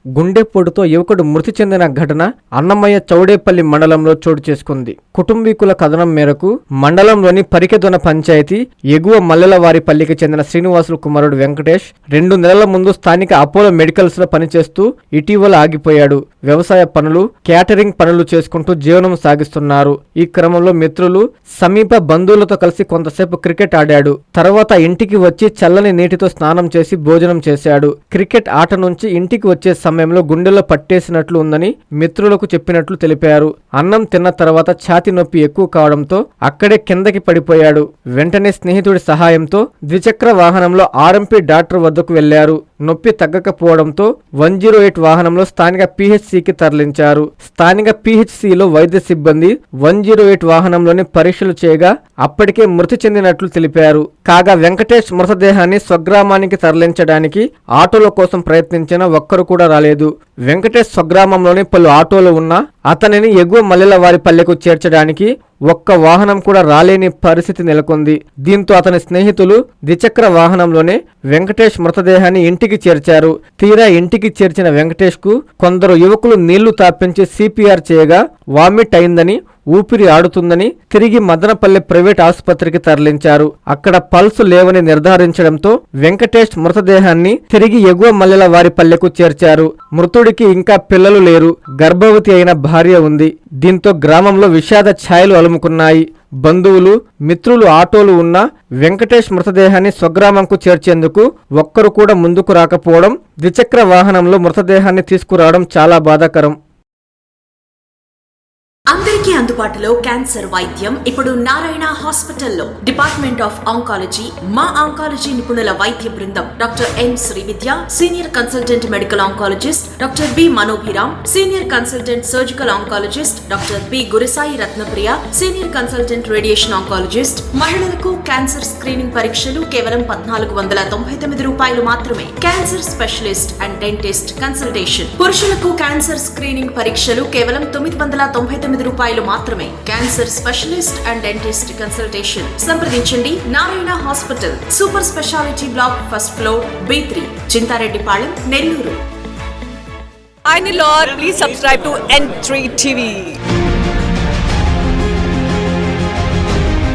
గుండెపోటుతో యువకుడు మృతి చెందిన ఘటన అన్నమయ్య చౌడేపల్లి మండలంలో చోటు చేసుకుంది. కుటుంబీకుల కథనం మేరకు మండలంలోని పరికెదొన పంచాయతీ ఎగువ మల్లెలవారిపల్లికి చెందిన శ్రీనివాసులు కుమారుడు వెంకటేష్ 2 నెలల ముందు స్థానిక అపోలో మెడికల్స్ లో పనిచేస్తూ ఇటీవల ఆగిపోయాడు. వ్యవసాయ పనులు, క్యాటరింగ్ పనులు చేసుకుంటూ జీవనం సాగిస్తున్నారు. ఈ క్రమంలో మిత్రులు, సమీప బంధువులతో కలిసి కొంతసేపు క్రికెట్ ఆడాడు. తర్వాత ఇంటికి వచ్చి చల్లని నీటితో స్నానం చేసి భోజనం చేశాడు. క్రికెట్ ఆట నుంచి ఇంటికి వచ్చే సమయంలో గుండెలో పట్టేసినట్లు ఉందని మిత్రులకు చెప్పినట్లు తెలిపారు. అన్నం తిన్న తర్వాత ఛాతీ నొప్పి ఎక్కువ కావడంతో అక్కడే కిందకి పడిపోయాడు. వెంటనే స్నేహితుడి సహాయంతో ద్విచక్ర వాహనంలో ఆర్ఎంపీ డాక్టర్ వద్దకు వెళ్లారు. నొప్పి తగ్గకపోవడంతో 108 వాహనంలో స్థానిక పిహెచ్సికి తరలించారు. స్థానిక పిహెచ్సిలో వైద్య సిబ్బంది 108 వాహనంలోని పరీక్షలు చేయగా అప్పటికే మృతి చెందినట్లు తెలిపారు. కాగా వెంకటేష్ మృతదేహాన్ని స్వగ్రామానికి తరలించడానికి ఆటోల కోసం ప్రయత్నించిన ఒక్కరు కూడా రాలేదు. వెంకటేష్ స్వగ్రామంలోని పలు ఆటోలు ఉన్నా అతనిని ఎగువ మల్లెలవారిపల్లెకు చేర్చడానికి ఒక్క వాహనం కూడా రాలేని పరిస్థితి నెలకొంది. దీంతో అతని స్నేహితులు ద్విచక్ర వాహనంలోనే వెంకటేష్ మృతదేహాన్ని ఇంటికి చేర్చారు. తీరా ఇంటికి చేర్చిన వెంకటేష్ కు కొందరు యువకులు నీళ్లు తాపించి సిపిఆర్ చేయగా వామిట్ అయిందని, ఊపిరి ఆడుతుందని తిరిగి మదనపల్లె ప్రైవేట్ ఆసుపత్రికి తరలించారు. అక్కడ పల్స్ లేవని నిర్ధారించడంతో వెంకటేష్ మృతదేహాన్ని తిరిగి ఎగువ మల్లెలవారిపల్లెకు చేర్చారు. మృతుడికి ఇంకా పిల్లలు లేరు. గర్భవతి అయిన భార్య ఉంది. దీంతో గ్రామంలో విషాద ఛాయలు అలుముకున్నాయి. బంధువులు, మిత్రులు ఆటోలు ఉన్నా వెంకటేష్ మృతదేహాన్ని స్వగ్రామంకు చేర్చేందుకు ఒక్కరు కూడా ముందుకు రాకపోవడం, ద్విచక్ర వాహనంలో మృతదేహాన్ని తీసుకురావడం చాలా బాధాకరం. అందరికీ అందుబాటులో క్యాన్సర్ వైద్యం ఇప్పుడు నారాయణ హాస్పిటల్లో. డిపార్ట్మెంట్ ఆఫ్ ఆంకాలజీ, మా ఆంకాలజీ నిపుణుల వైద్య బృందం doctor N Srividya, senior consultant medical oncologist doctor B Manobhiram, senior consultant surgical oncologist doctor B Gurisai Ratnapriya, senior consultant radiation oncologist. మహిళలకు క్యాన్సర్ స్క్రీనింగ్ పరీక్షలు కేవలం 1499 రూపాయలు మాత్రమే. Cancer specialist and dentist consultation. పురుషులకు క్యాన్సర్ స్క్రీనింగ్ పరీక్షలు కేవలం 999 రూపాయలు మాత్రమే. Cancer specialist and dentist consultation సంప్రదించండి. Narayana hospital, super speciality block, first floor, B3, Chintareddypalem, Nellore. Hi Nilor, please subscribe to N3 TV.